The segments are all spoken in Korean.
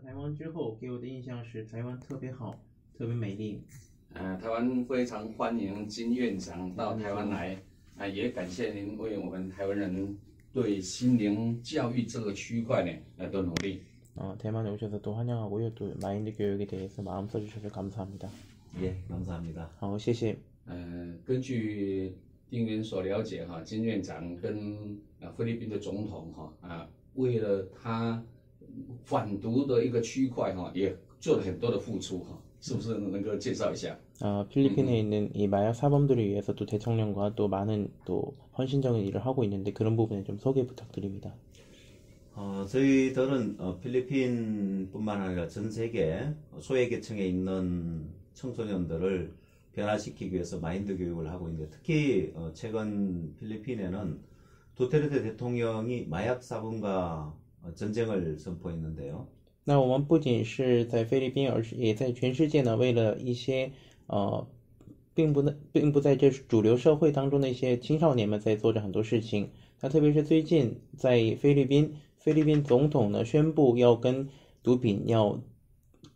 台湾之后，给我的印象是台湾特别好，特别美丽。台湾非常欢迎金院长到台湾来，也感谢您为我们台湾人对心灵教育这个区块呢的努力。대만에 오셔서 또 환영하고요. 또 마인드 교육에 대해서 마음 써주셔서 감사합니다. 예, 감사합니다. 谢谢。根据丁元所了解哈，金院长跟菲律宾的总统为了他反毒的一个区块也做了很多的付出是不是能够介绍一下？ 필리핀에 있는 이 마약 사범들을 위해서 또 대통령과 또 많은 또 헌신적인 일을 하고 있는데 그런 부분에 좀 소개 부탁드립니다. 저희들은 필리핀뿐만 아니라 전 세계 소외계층에 있는 청소년들을 변화시키기 위해서 마인드 교육을 하고 있는데 특히 최근 필리핀에는 두테르테 대통령이 마약 사범과 전쟁을 선포했는데요. 那我们不仅是在菲律宾，而是也在全世界呢，为了一些并不在这主流社会当中的一些青少年们在做着很多事情。那特别是最近在菲律宾总统呢宣布要跟毒品要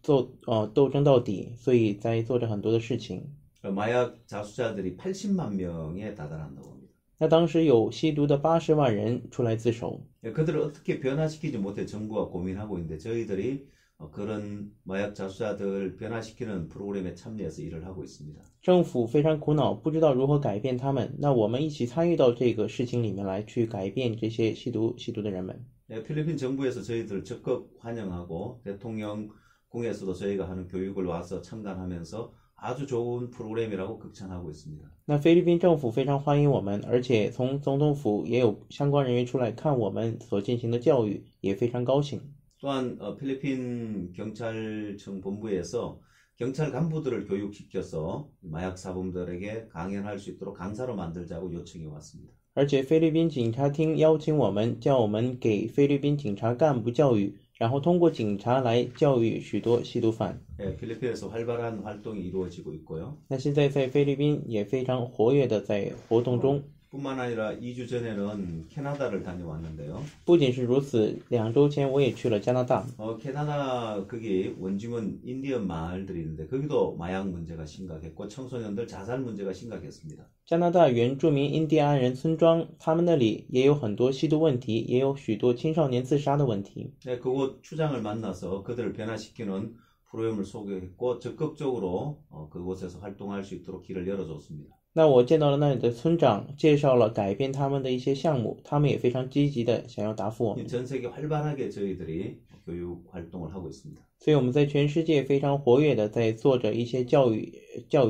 斗争到底，所以在做着很多的事情。 마약 자수자들이 80만 명에 달한다고 합니다. 那当时有吸毒的80万人出来自首。 그들을 어떻게 변화시키지 못해 정부가 고민하고 있는데 저희들이 그런 마약 자수자들 변화시키는 프로그램에 참여해서 일을 하고 있습니다. 政府非常苦恼，不知道如何改变他们。那我们一起参与到这个事情里面来，去改变这些吸毒的人们。 필리핀 정부에서 저희들을 적극 환영하고 대통령궁에서도 저희가 하는 교육을 와서 참관하면서 아주 좋은 프로그램이라고 극찬하고 있습니다. 那菲律宾政府非常欢迎我们，而且从总统府也有相关人员出来看我们所进行的教育，也非常高兴。 또한 필리핀 경찰청 본부에서 경찰 간부들을 교육시켜서 마약 사범들에게 강연할 수 있도록 강사로 만들자고 요청이 왔습니다. 而且菲律宾警察厅邀请我们，叫我们给菲律宾警察干部教育，然后通过警察来教育许多吸毒犯。 필리핀에서 활발한 활동이 이루어지고 있고요. 那现在在菲律宾也非常活跃的在活动中。 뿐만 아니라 2주 전에는 캐나다를 다녀왔는데요. 不仅是如此，2周前我也去了加拿大。 캐나다 거기 원주민 인디언 마을들이 있는데 거기도 마약 문제가 심각했고 청소년들 자살 문제가 심각했습니다. 加拿大原住民印第安人村庄，他们那里也有很多吸毒问题，也有许多青少年自杀的问题。 그곳 추장을 만나서 그들을 변화시키는 프로그램을 소개했고 적극적으로 그곳에서 활동할 수 있도록 길을 열어줬습니다. 那我见到了那里的村长，介绍了改变他们的一些项目，他们也非常积极的想要答复我们。 전 세계 활발하게 저희들이 교육 활동을 하고 있습니다. 所以我们在全世界非常活跃的在做着一些教育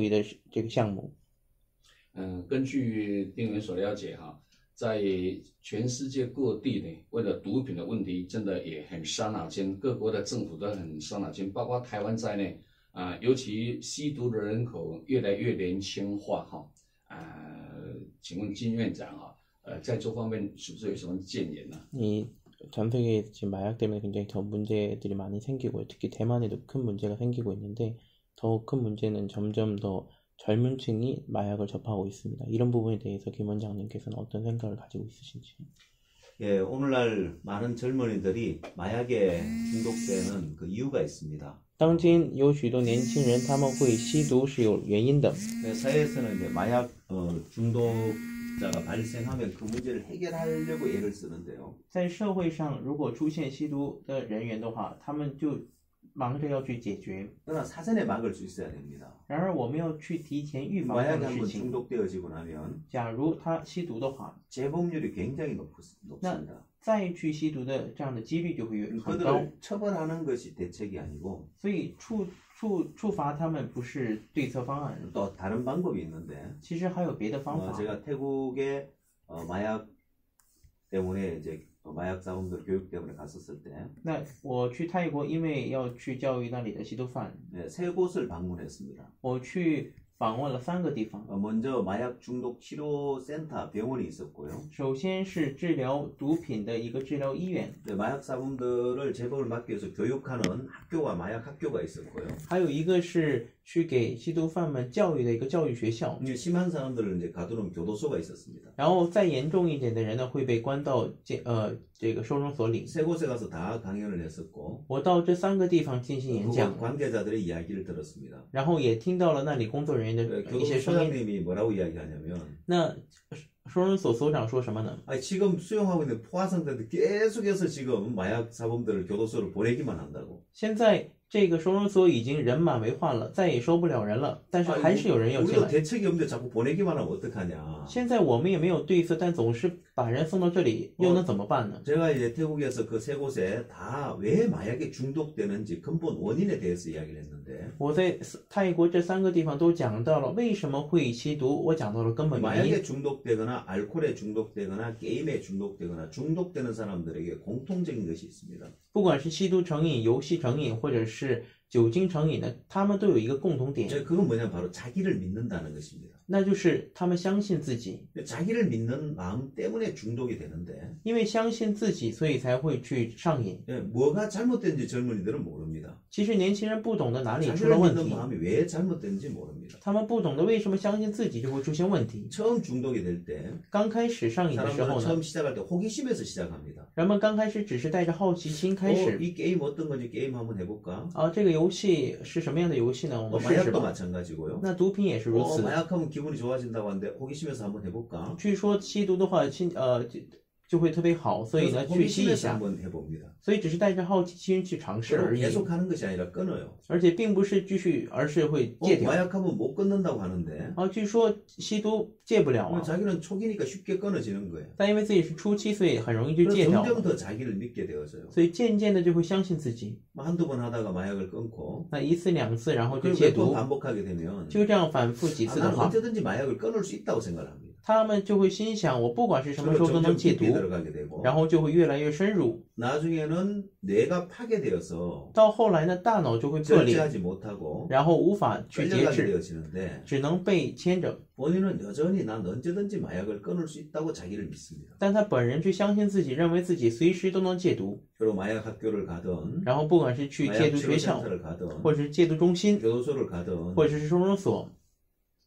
的这个项目。根据丁元所了解在全世界各地呢，为了毒品的问题，真的也很伤脑筋，各国的政府都很伤脑筋，包括台湾在内。 尤其吸毒的人口越来越年轻化请问金院长在这方面是不是有什么建言呢？ 전 세계에 지금 마약 때문에 굉장히 더 문제들이 많이 생기고 특히 대만에도 큰 문제가 생기고 있는데 더 큰 문제는 점점 더 젊은 층이 마약을 접하고 있습니다. 이런 부분에 대해서 김 원장님께서는 어떤 생각을 가지고 있으신지? 예, 오늘날 많은 젊은이들이 마약에 중독되는 그 이유가 있습니다. 当今有许多年轻人他们会吸毒是有原因的。 사회에서는 이제 마약 중독자가 발생하면 그 문제를 해결하려고 애를 쓰는데요. 在社会上，如果出现吸毒的人员的话，他们就忙着要去解决。 그러나 사전에 막을 수 있어야 됩니다. 然而，我们要去提前预防这样 마약에 的事 한번 情。 중독되어지고 나면 假如他吸毒的话， 재범률이 굉장히 높습니다. 再去吸毒的这样的几率就会很高。 그들을 처벌하는 것이 대책이 아니고 所以处罚他们不是对策方案。 또 다른 방법이 있는데 其实还有别的方法。 제가 태국에 마약 때문에 이제 마약 사범들 교육 때문에 갔었을 때 那我去泰国，因为要去教育那里的吸毒犯， 세 곳을 방문했습니다. 我去访问了3个地方。 먼저 마약 중독 치료 센터 병원이 있었고요. 首先是治疗毒品的一个治疗医院， 마약 사범들을 제법을 막기 위해서 교육하는 학교가 마약 학교가 있었고요. 还有一个是去给吸毒犯们教育的一个教育学校。 이제 심한 사람들을 이제 가두는 교도소가 있었습니다. 然后再严重一点的人呢，会被关到这个收容所里。 세 곳에 가서 다 강연을 했었고 我到这3个地方进行演 그곳 讲， 관계자들의 이야기를 들었습니다. 然后也听到了那里工作人员的一些声音。 교도소장님이 뭐라고 이야기하냐면 那收容所所长说什么呢？ 아니, 지금 수용하고 있는 포화상태들 계속해서 지금 마약 사범들을 교도소를 보내기만 한다고. 现在这个收容所已经人满为患了，再也收不了人了，但是还是有人要进 우리도 来。 대책이 없는데 자꾸 보내기만 하면 어떡하냐. 现在我们也没有对策，但总是把人送到这里，又能怎么办呢？ 제가 이제 태국에서 그 세 곳에 다 왜 마약에 중독되는지 근본 원인에 대해서 이야기를 했는데 我在泰国这3个地方都讲到了为什么会吸毒，我讲到了根本原因。 마약에 중독되거나 알코올에 중독되거나 게임에 중독되거나 중독되는 사람들에게 공통적인 것이 있습니다. 不管是吸毒成瘾、游戏成瘾，或者是酒精成瘾的，他们都有一个共同点， 그건 뭐냐면 바로 자기를 믿는다는 것입니다. 那就是他们相信自己。 자기를 믿는 마음 때문에 중독이 되는데 因为相信自己，所以才会去上瘾。 뭐가 잘못된지 젊은이들은 모릅니다. 其实年轻人不懂得哪里出 자기를 了问 믿는 题， 마음이 왜 잘못된지 모릅니다. 他们不懂得为什么相信自己就会出现问题。 처음 중독이 될 때 刚开始上瘾的时 사람들은 候呢， 처음 시작할 때 호기심에서 시작합니다. 人们刚开始只是带着好奇心开始。 이 게임 어떤 건지 게임 한번 해볼까? 这个游戏是什么样的游戏呢？我 또 们试试 마약도 吧。 마찬가지고요. 那毒品也是如此。 마약하면 기분이 좋아진다고 하는데 호기심에서 한번 해볼까? 据说吸毒的话，就会特别好，所以呢 그래서 去吸一 호기심에서 下， 한번 해봅니다. 所以只是带着好奇心去尝试 그리고 而已， 계속 하는 것이 아니라 끊어요. 而且并不是继续，而是会戒掉。 마약하면 못 끊는다고 하는데 据说吸毒戒不了啊， 자기는 초기니까 쉽게 끊어지는 거예요. 但因为自己是初期，所以很容易就 그래서 戒掉 점점 了， 더 자기를 믿게 되어져요. 所以渐渐的就会相信自己。 한두 번 하다가 마약을 끊고 那一次两次，然后就 그리고 戒 몇 번 毒， 반복하게 되면 就这样反复几次的 나는 话， 언제든지 마약을 끊을 수 있다고 생각을 합니다. 他们就会心想，我不管是什么时 그리고 候都能 점점 戒 깊이 毒， 들어가게 되고 然后就会越来越深入。 나중에는 뇌가 파괴되어서 到后来呢，大脑就会破裂， 절제하지 못하고 然后无法去节 끌려가게 制， 되어지는데 只能被牵着。 본인은 여전히 난 언제든지 마약을 끊을 수 있다고 자기를 믿습니다. 但他本人却相信自己，认为自己随时都能戒毒。 그리고 마약 학교를 가든 然后不管是去戒 마약 毒学校， 치료센터를 가든 或者是戒毒中心， 교도소를 가든 或者是收容所，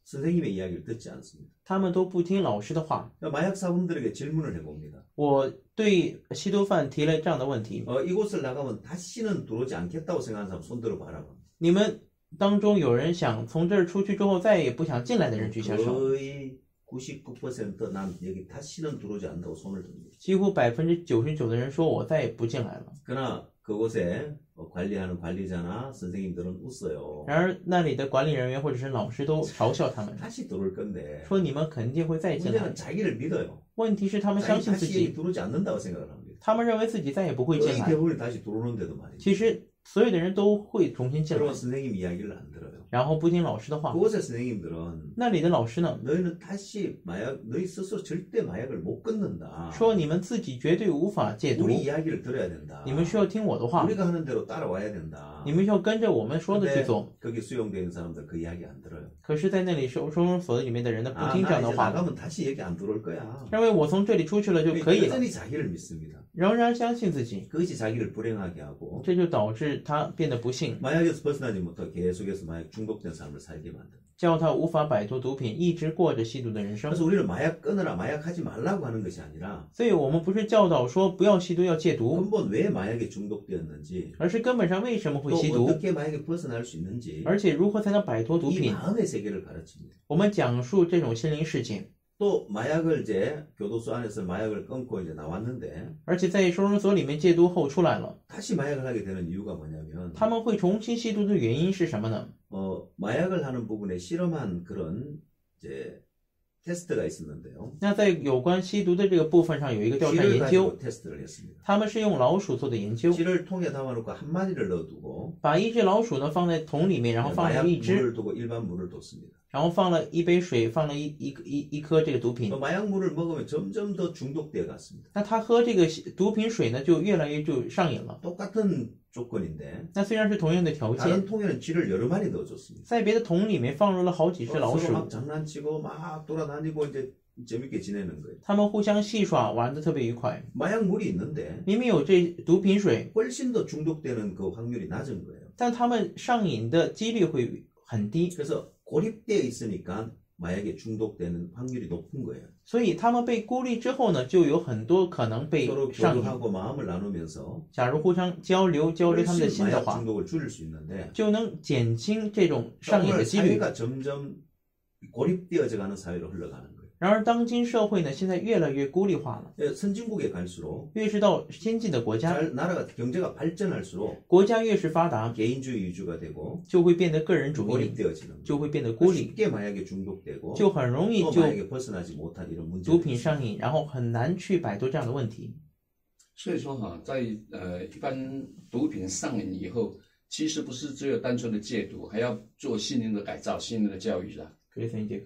선생님의 이야기를 듣지 않습니다. 他们都不听老师的话。 마약 사범들에게 질문을 해봅니다. 我对吸毒犯提了这样的问题： 이곳을 나가면 다시는 들어오지 않겠다고 생각하는 사람 손 들어봐라. 你们当中有人想从这儿出去之后再也不想进来的人举下手。 거의 99% 난 여기 다시는 들어오지 않는다고 손을 듭니다. 几乎99%的人说我再也不进来了。 그러나 그곳에 관리하는 관리자나 선생님들은 웃어요. 然而那里的管理人员或者是老师都嘲笑他们， 다시 들어올 건데 说你们肯定会再进来。 문제는 자기를 믿어요. 问题是他们相 자기 信自 다시 己， 들어오지 않는다고 생각을 합니다. 他们认为自己再也不会进 거의 来。 대부분이 다시 들어오는데도 말이죠. 其实所有的人都会重新进来 그러면 ， 선생님 이야기를 안 들어요. 然后不听老师的话。 그곳의 선생님들은 那里的老师呢， 너희는 다시 마약, 너희 스스로 절대 마약을 못 끊는다. 说你们自己绝对无法戒毒， 우리 이야기를 들어야 된다. 你们需要听我的话， 우리가 하는 대로 따라와야 된다. 你们需要跟着我们说的去 근데 做。 거기 수용되어 있는 사람들 그 이야기 안 들어요. 可是，在那里收容所里面的人呢，不听这 나 样的 이제 话， 나가면 다시 얘기 안 들어올 거야. 认为我从这里出去了就可以了， 여전히 자기를 믿습니다. 仍然相信自己， 그것이 자기를 불행하게 하고 这就导致他变得不幸， 마약에서 벗어나지 못하고 계속해서 마약 중독된 삶을 살게 만듭니다. 叫他无法摆脱毒品，一直过着吸毒的人生。 그래서 우리는 마약 끊으라, 마약하지 말라고 하는 것이 아니라 所以，我们不是教导说不要吸毒，要戒毒， 근본 왜 마약에 중독되었는지 而是根本上为什么会 또 吸毒， 어떻게 마약에 벗어날 수 있는지 而且如何才能摆脱毒 이 品。 마음의 세계를 가르칩니다. 我们讲述这种心灵事件， 또 마약을 이제 교도소 안에서 마약을 끊고 이제 나왔는데 而且在收容所里面戒毒后出来了， 다시 마약을 하게 되는 이유가 뭐냐면 他们会重新吸毒的原因是什么呢？ 마약을 하는 부분에 실험한 그런 이제 테스트가 있었는데요. 那在有关吸毒的这个部分上有一个调查 쥐를 研究， 가지고 테스트를 했습니다. 他们是用老鼠做的研究， 쥐를 통에 담아놓고 한 마리를 넣어두고 把一只老鼠呢放在桶里面，然后放 마약 了一只， 물을 두고 일반 물을 뒀습니다. 然后放了一杯水，放了一颗这个毒品。 마약 물을 먹으면 점점 더 중독되어 갔습니다. 那他喝这个毒品水呢，就越来越就上瘾了。 똑같은 조건인데 那虽然是同样的条 다른 件， 통에는 쥐를 여러 마리 넣어줬습니다. 在别的桶里面放入了好几只老 서로 鼠， 막 장난치고 막 돌아다니고 이제 재밌게 지내는 거예요. 他们互相戏耍，玩得特别愉快。 마약 물이 있는데 明明有这毒品水， 훨씬 더 중독되는 그 확률이 낮은 거예요. 但他们上瘾的几率会很低， 그래서 고립되어 있으니까 마약에 중독되는 확률이 높은 거예요. 所以他们被孤立之后呢，就有很多可能被 서로 上瘾。 교류하고 마음을 나누면서 假如互相交流他们的 훨씬 心的 마약 话， 중독을 줄일 수 있는데 就能减轻这种上瘾的 오늘 几率。 사회가 점점 고립되어져 가는 사회로 흘러가는 거예요. 然而，当今社会呢，现在越来越孤立化了。 선진국에 갈수록 越是到先进的国家， 나라가 경제가 발전할수록 国家越是发达， 개인주의 위주가 되고 就会变得个人主义， 고립되어지는 거예요. 就会变得孤立， 쉽게 마약에 중독되고 就很容易 또 就 마약에 벗어나지 못한 이런 毒 문제들이 品 있어요. 上瘾，然后很难去摆脱这样的问题。所以说哈，在一般毒品上瘾以后，其实不是只有单纯的戒毒，还要做心灵的改造、心灵的教育的。 그래서 이제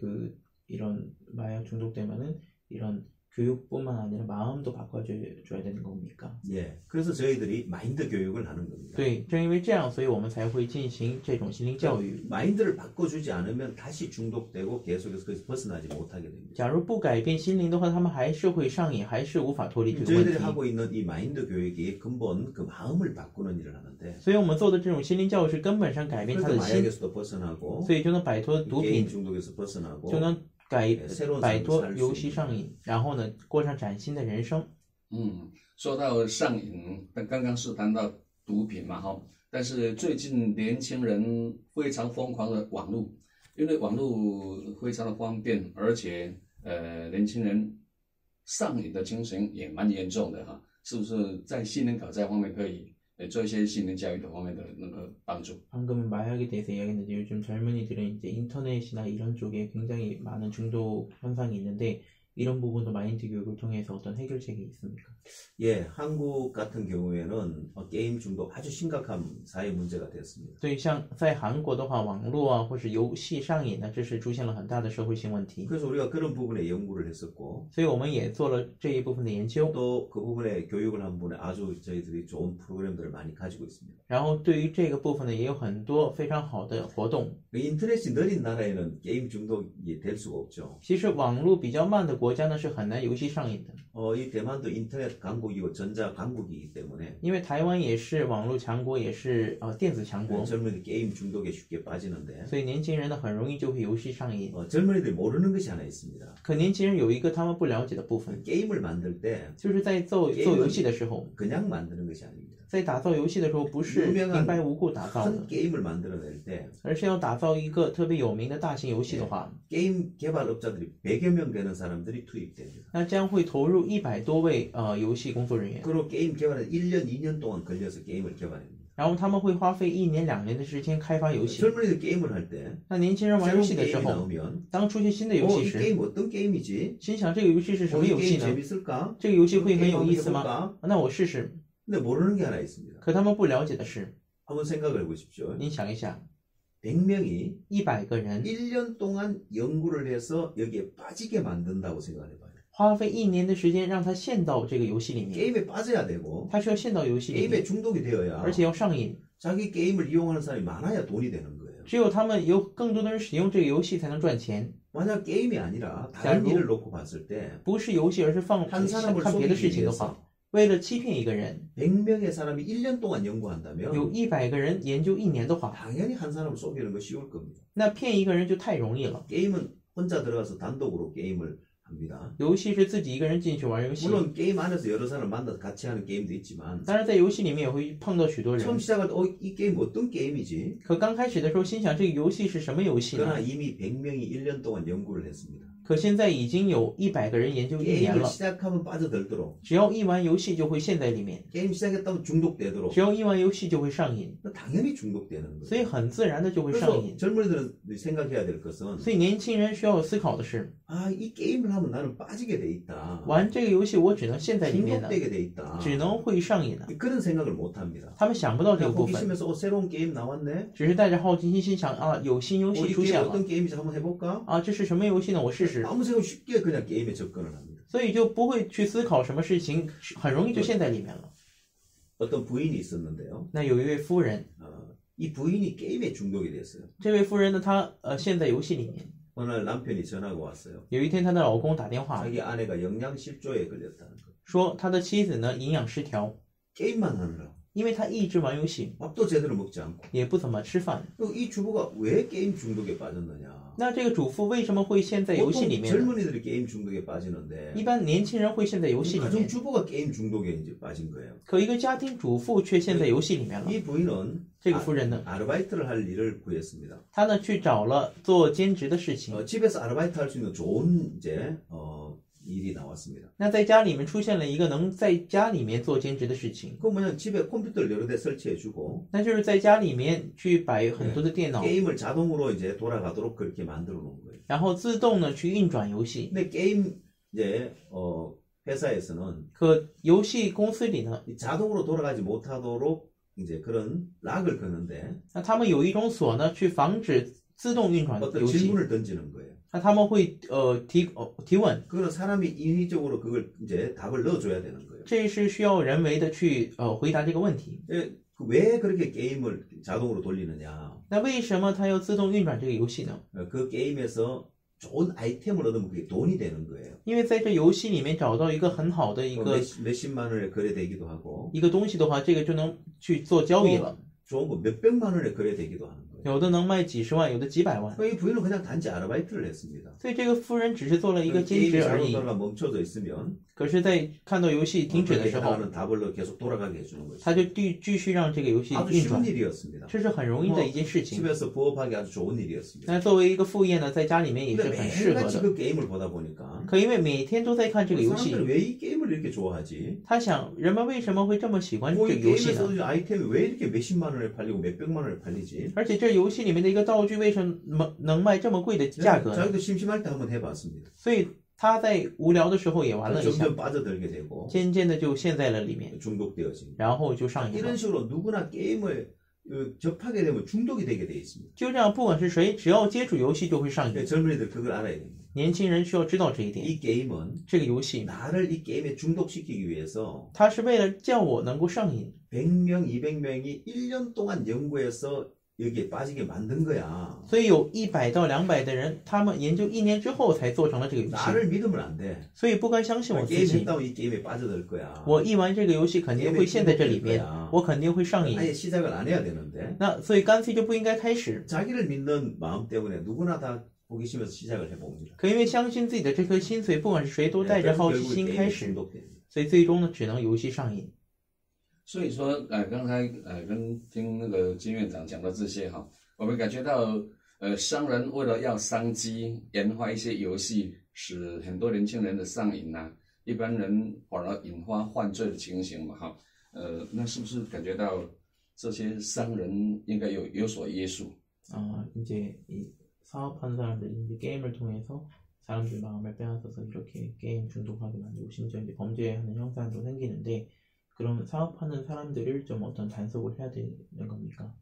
이런 마약 중독되면은 이런 교육뿐만 아니라 마음도 바꿔줘야 되는 겁니까? 예, 그래서 저희들이 마인드 교육을 하는 겁니다. 对，正因为这样，所以我们才会进行这种心灵教育。 마인드를 바꿔주지 않으면 다시 중독되고 계속해서 거기서 벗어나지 못하게 됩니다. 假如不改变心灵的话，他们还是会上瘾，还是无法脱离这个问 저희들이 题。 하고 있는 이 마인드 교육이 근본 그 마음을 바꾸는 일을 하는데 所以我们做的这种心灵教育是根本上改变他 그래서 的心， 마약에서도 벗어나고 所以就能摆脱毒 게임 品， 중독에서 벗어나고 就能 새로운 摆 삶을 脱 살 游 수 戏 있는 上瘾，然后呢，过上崭新的人生。说到上瘾，刚刚是谈到毒品嘛哈，但是最近年轻人非常疯狂的网络，因为网络非常的方便，而且年轻人上瘾的情形也蛮严重的哈，是不是在心灵改造方面可以做一些心灵教育的方面的那个帮助？ 방금은 마약에 대해서 이야기했는데 요즘 젊은이들은 이제 인터넷이나 이런 쪽에 굉장히 많은 중독 현상이 있는데 이런 부분도 마인드 교육을 통해서 어떤 해결책이 있습니까? 예, 한국 같은 경우에는 게임 중독 아주 심각한 사회 문제가 됐습니다. 对，像在韩国的话，网络啊或是游戏上瘾呢，这是出现了很大的社会性问题。 그래서 우리가 그런 부분에 연구를 했었고 所以我们也做了这一部分的研究， 또 그 부분에 교육을 한 부분에 아주 저희들이 좋은 프로그램들을 많이 가지고 있습니다. 然后对于这个部分呢，也有很多非常好的活动。 인터넷이 느린 나라에는 게임 중독이 될 수가 없죠. 其实网络比较慢的国家呢，是很难游戏上瘾的， 이 대만도 인터넷 강국이고 전자 강국이기 때문에 因为台湾也是网络强国，也是电子强国， 젊은이들 게임 중독에 쉽게 빠지는데 所以年轻人呢很容易就会游戏上瘾。 젊은이들이 모르는 것이 하나 있습니다. 可年轻人有一个他们不了解的部分， 게임을 만들 때 就是在做游戏的时候， 그냥 만드는 것이 아닙니다. 在打造游戏的时候，不是平白无故打造的， 큰 게임을 만들어낼 때 而是要打造一个特别有名的大型游戏的话， 게임 개발업자들이 100여 명 되는 사람들이 투입됩니다. 那将会投入100多位游戏工作人员， 그리고 게임 개발에 1년, 2년 동안 걸려서 게임을 개발합니다. 然后他们会花费1年2年的时间开发游戏。 젊은이들 게임을 할 때 那年轻人玩游 새로운 戏的时 게임이 候， 나오면 当出现新的游戏 이 时， 게임 어떤 게임이지? 心想这个游戏是什么 이 游戏 게임 呢？ 재밌을까? 这个游戏会很 게임 有 한번 意思吗？ 해볼까? 那我试试。 근데 모르는 게 하나 있습니다. 可他们不了解的是， 한번 생각을 해보십시오. 您想一想， 100명이 100个人 1년 동안 연구를 해서 여기에 빠지게 만든다고 생각해봐요. 花费1年的时间让他陷到这个游戏里面， 게임에 빠져야 되고 他需要陷到游戏里 게임에 面， 중독이 되어야 而且要上瘾。 자기 게임을 이용하는 사람이 많아야 돈이 되는 거예요. 只有他们有更多的人使用这个游戏才能赚钱， 만약 게임이 아니라 다른 자, 일을 놓고 봤을 때 不是游戏，而是放 한 사람을 看别的事 속이기 情的 위해서 话，为了欺骗一个人， 100명의 사람이 1년 동안 연구한다면 有100个人研究1年的话， 당연히 한 사람을 속이는 거 쉬울 겁니다. 那骗一个人就太容易了。 게임은 혼자 들어가서 단독으로 게임을 합니다. 游戏是自己一个人进去玩游戏， 물론 게임 안에서 여러 사람을 만나서 같이 하는 게임도 있지만 当然在游戏里面也会碰到许多人。 처음 시작할 때 이 게임 어떤 게임이지? 可刚开始的时候心想这个游戏是什么游戏呢？ 그러나 이미 100명이 1년 동안 연구를 했습니다. 可现在已经有100个人研究1年 게임을 了， 시작하면 빠져들도록 只要一玩游戏就会陷在里面， 게임 시작했다면 중독되도록 只要一玩游戏就会上瘾， 당연히 중독되는 所以 거예요. 很自然的就会上 그래서 瘾。 젊은이들은 생각해야 될 것은 所以年轻人需要思考的是， 이 게임을 하면 나는 빠지게 돼 있다. 玩这个游戏我只能陷在里面的， 중독되게 돼 있다. 只能会上瘾的。 그런 생각을 못 합니다. 他们想不到这个 그냥 部分， 호기심에서 새로운 게임 나왔네. 只是带着好奇心心想啊，有新游戏 이 出 게임 现了 어떤 게임인지 한번 해볼까? 啊，这是什么游戏呢？我试试， 아무 생각 쉽게 그냥 게임에 접근을 합니다. 所以就不会去思考什么事情，很容易就陷在里面了。 어떤 부인이 있었는데요. 那有一位夫人， 이 부인이 게임에 중독이 됐어요. 这位夫人呢，她陷在游戏里面。 어느 날 남편이 전화가 왔어요. 有一天，她的老公打电话 자기 아내가 영양실조에 걸렸다는 거. 说，她的妻子呢营养失调， 게임만 하느라 因为他一直玩游戏， 밥도 제대로 먹지 않고. 也不怎么吃饭。 그리고 이 주부가 왜 게임 중독에 빠졌느냐? 那这个主妇为什么会陷在游戏里 보통 面呢？ 젊은이들이 게임 중독에 빠지는데 一般年轻人会陷在游戏里 가정 面， 주부가 게임 중독에 이제 빠진 거예요. 可一个家庭主妇却陷在游戏里面了。 이 부인은 这个夫人呢， 아르바이트를 할 일을 구했습니다. 她呢去找了做兼职的事情。 집에서 아르바이트 할 수 있는 좋은 이제 일이 나왔습니다. 那在家里面出现了一个能在家里面做兼职的事情， 그 뭐냐 집에 컴퓨터를 여러 대 설치해주고 那就是在家里面去摆很多的电脑， 게임을 자동으로 이제 돌아가도록 그렇게 만들어 놓은 거예요. 然后自动呢去运转游戏。 근데 게임 이제 회사에서는 可游戏公司里呢， 이 자동으로 돌아가지 못하도록 이제 그런 락을 거는데 那他们有一种锁呢，去防止自动运转 어떤 游戏。 질문을 던지는 거예요. 那他们会提问， 그거는 사람이 인위적으로 그걸 이제 답을 넣어줘야 되는 거예요. 这是需要人为的去回答这个问题。 왜 그렇게 게임을 자동으로 돌리느냐? 那为什么它要自动运转这个游戏呢？ 그 게임에서 좋은 아이템을 얻으면 그게 돈이 되는 거예요. 因为在这游戏里面找到一个很好的一个 몇십만 원에 거래되기도 하고 一个东西的话，这个就能去做交易了。 좋은 거 몇백만 원에 거래되기도 하는 거예요. 有的能卖几十万，有的几百万。 이 부인은 그냥 단지 아르바이트를 했습니다. 所以这个夫人只是做了一个兼 게임이 职而已。 자동으로 멈춰져 있으면 可是，在看到游戏停止的时候， 하는 답을 계속 돌아가게 해주는 거죠. 他就继续让这个游戏 아주 运 쉬운 转， 일이었습니다. 这是很容易的一件事情。 집에서 부업하기 아주 좋은 일이었습니다. 那作为一个副业呢，在家里面也是 근데 很适合 매일같이 的。 그 게임을 보다 보니까 可因为每天都在看这个游戏， 사람들은 왜 이 게임을 이렇게 좋아하지? 他想人们为什么会这么喜欢这 뭐 个 이 游戏 게임에서 呢？ 아이템이 왜 이렇게 몇십만 원에 팔리고 몇백만 원에 팔리지? 而且这游戏里面的一个道具为什么能卖这么贵的价格呢？ 자기도 심심할 때 한번 해봤습니다. 所以他在无聊的时候也玩了一下， 점점 빠져들게 되고 渐渐的就陷在了里面， 중독되어집니다. 然后就上瘾 이런 了。 식으로 누구나 게임을 접하게 되면 중독이 되게 돼 있습니다. 就这样，不管是谁，只要接触游戏就会上瘾。 젊은이들 그걸 알아야 됩니다. 年轻人需要知道这一点。 이 게임은 这个游戏， 나를 이 게임에 중독시키기 위해서 它是为了叫我能够上瘾， 100명, 200명이 1년 동안 연구해서 여기에 빠지게 만든 거야. 所以有100到200的人，他们研究1年之后才做成了这个游戏。 나를 믿으면 안 돼. 所以不该相信我自 게임 己。 했다면 이 게임에 빠져들 거야. 我一玩这个游戏肯定会陷在这里面，我肯定会上瘾。 아예 시작을 안 해야 되는데 那所以干脆就不应该开始。 자기를 믿는 마음 때문에 누구나 다 호기심에서 시작을 해봅니다. 可因为相信自己的这颗心，所以不管是谁都带着好奇心开始， 중독됩니다. 所以最终呢，只能游戏上瘾。所以说，刚才跟听那个金院长讲的这些哈，我们感觉到，商人为了要商机，研发一些游戏，使很多年轻人的上瘾啊，一般人反而引发犯罪的情形嘛哈，那是不是感觉到这些商人应该有所约束？ 이제 이 사업하는 사람들이 이제 게임을 통해서 사람들 마음을 빼앗아서 이렇게 게임 중독하게 만들고 심지어 이제 범죄하는 형사도 생기는데 그럼 사업하는 사람들을 좀 어떤 단속을 해야 되는 겁니까?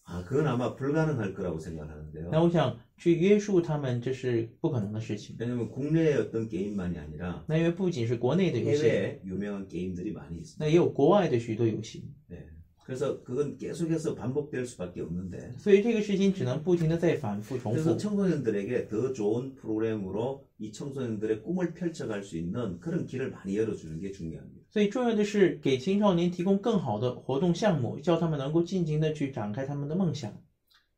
아, 그건 아마 불가능할 거라고 생각하는데요. 那我想去约束他们，这是不可能的事情。 왜냐면 국내의 어떤 게임만이 아니라 那因为不仅是国内的游戏， 해외에 유명한 게임들이 많이 있습니다. 那也有国外的许多游戏， 네. 그래서 그건 계속해서 반복될 수밖에 없는데 所以这个事情只能不停的在反复重 그래서 复。 청소년들에게 더 좋은 프로그램으로 이 청소년들의 꿈을 펼쳐갈 수 있는 그런 길을 많이 열어주는 게 중요합니다. 所以重要的是给青少年提供更好的活动項目，叫他们能够尽情的去展开他们的梦想。